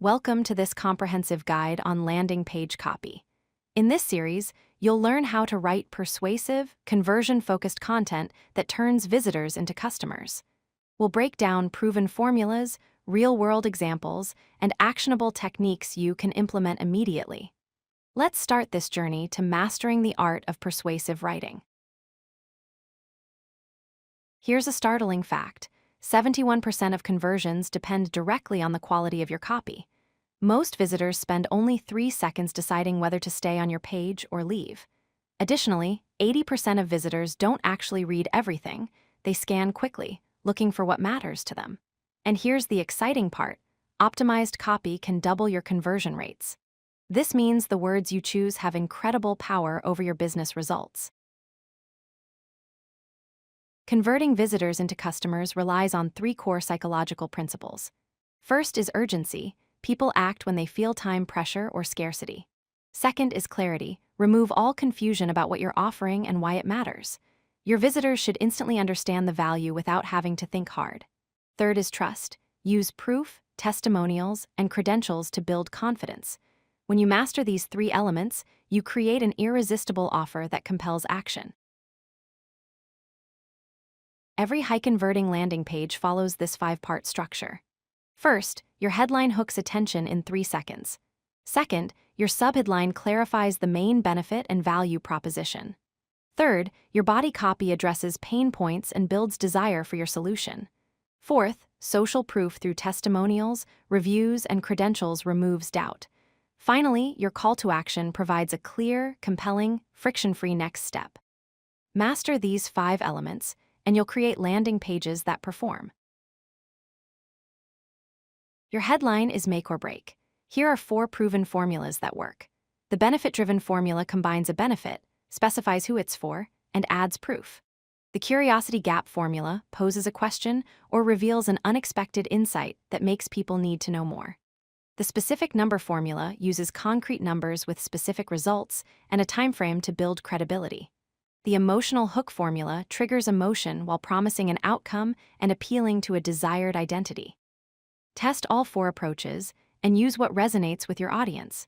Welcome to this comprehensive guide on landing page copy. In this series, you'll learn how to write persuasive, conversion-focused content that turns visitors into customers. We'll break down proven formulas, real-world examples, and actionable techniques you can implement immediately. Let's start this journey to mastering the art of persuasive writing. Here's a startling fact. 71% of conversions depend directly on the quality of your copy. Most visitors spend only 3 seconds deciding whether to stay on your page or leave. Additionally, 80% of visitors don't actually read everything. They scan quickly, looking for what matters to them. And here's the exciting part. Optimized copy can double your conversion rates. This means the words you choose have incredible power over your business results. Converting visitors into customers relies on 3 core psychological principles. First is urgency. People act when they feel time pressure or scarcity. Second is clarity. Remove all confusion about what you're offering and why it matters. Your visitors should instantly understand the value without having to think hard. Third is trust. Use proof, testimonials, and credentials to build confidence. When you master these 3 elements, you create an irresistible offer that compels action. Every high-converting landing page follows this 5-part structure. First, your headline hooks attention in 3 seconds. Second, your subheadline clarifies the main benefit and value proposition. Third, your body copy addresses pain points and builds desire for your solution. Fourth, social proof through testimonials, reviews, and credentials removes doubt. Finally, your call to action provides a clear, compelling, friction-free next step. Master these 5 elements, and you'll create landing pages that perform. Your headline is make or break. Here are 4 proven formulas that work. The benefit-driven formula combines a benefit, specifies who it's for, and adds proof. The curiosity gap formula poses a question or reveals an unexpected insight that makes people need to know more. The specific number formula uses concrete numbers with specific results and a timeframe to build credibility. The emotional hook formula triggers emotion while promising an outcome and appealing to a desired identity. Test all 4 approaches and use what resonates with your audience.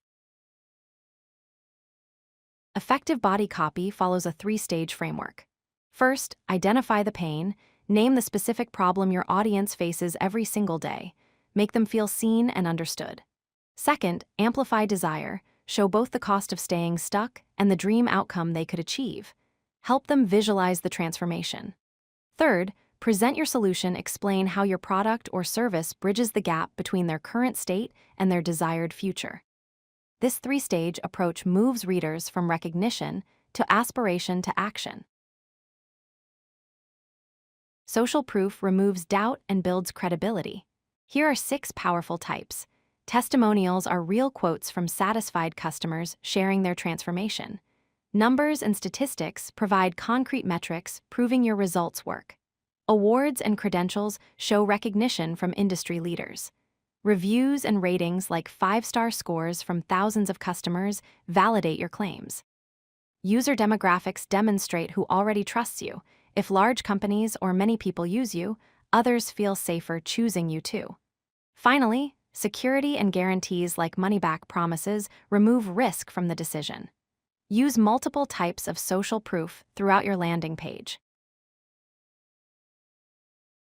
Effective body copy follows a 3-stage framework. First, identify the pain. Name the specific problem your audience faces every single day. Make them feel seen and understood. Second, amplify desire. Show both the cost of staying stuck and the dream outcome they could achieve. Help them visualize the transformation. Third, present your solution. Explain how your product or service bridges the gap between their current state and their desired future. This 3-stage approach moves readers from recognition to aspiration to action. Social proof removes doubt and builds credibility. Here are 6 powerful types. Testimonials are real quotes from satisfied customers sharing their transformation. Numbers and statistics provide concrete metrics proving your results work. Awards and credentials show recognition from industry leaders. Reviews and ratings like 5-star scores from thousands of customers validate your claims. User demographics demonstrate who already trusts you. If large companies or many people use you, others feel safer choosing you too. Finally, security and guarantees like money-back promises remove risk from the decision. Use multiple types of social proof throughout your landing page.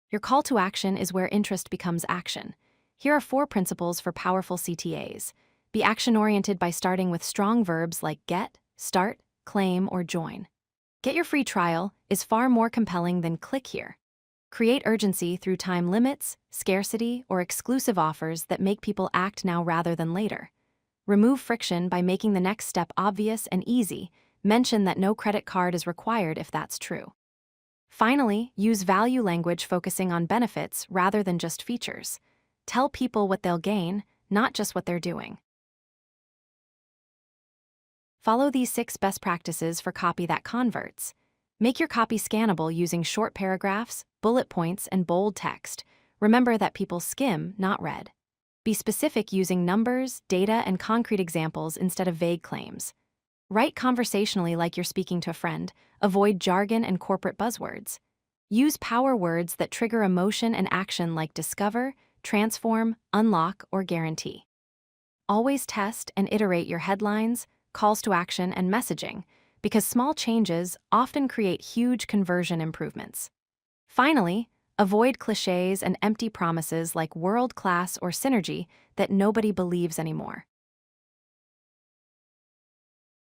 Your call to action is where interest becomes action. Here are 4 principles for powerful CTAs. Be action-oriented by starting with strong verbs like get, start, claim, or join. Get your free trial is far more compelling than click here. Create urgency through time limits, scarcity, or exclusive offers that make people act now rather than later. Remove friction by making the next step obvious and easy. Mention that no credit card is required if that's true. Finally, use value language focusing on benefits rather than just features. Tell people what they'll gain, not just what they're doing. Follow these 6 best practices for copy that converts. Make your copy scannable using short paragraphs, bullet points, and bold text. Remember that people skim, not read. Be specific using numbers, data, and concrete examples instead of vague claims. Write conversationally like you're speaking to a friend. Avoid jargon and corporate buzzwords. Use power words that trigger emotion and action like discover, transform, unlock, or guarantee. Always test and iterate your headlines, calls to action, and messaging, because small changes often create huge conversion improvements. Finally, avoid cliches and empty promises like world-class or synergy that nobody believes anymore.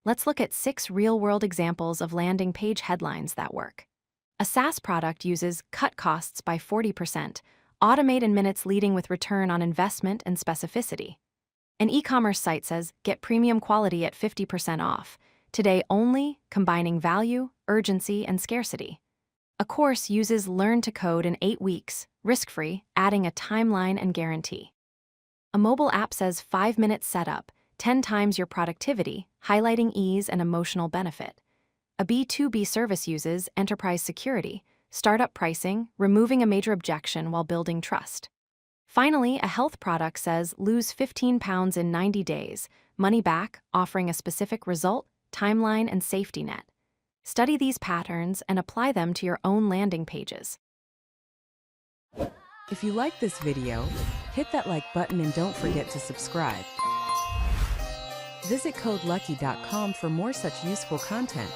Let's look at 6 real-world examples of landing page headlines that work. A SaaS product uses cut costs by 40%, automate in minutes leading with return on investment and specificity. An e-commerce site says, get premium quality at 50% off, today only, combining value, urgency, and scarcity. A course uses learn to code in 8 weeks, risk-free, adding a timeline and guarantee. A mobile app says 5-minute setup, 10 times your productivity, highlighting ease and emotional benefit. A B2B service uses enterprise security, startup pricing, removing a major objection while building trust. Finally, a health product says lose 15 pounds in 90 days, money back, offering a specific result, timeline, and safety net. Study these patterns and apply them to your own landing pages. If you like this video, hit that like button and don't forget to subscribe. Visit codelucky.com for more such useful content.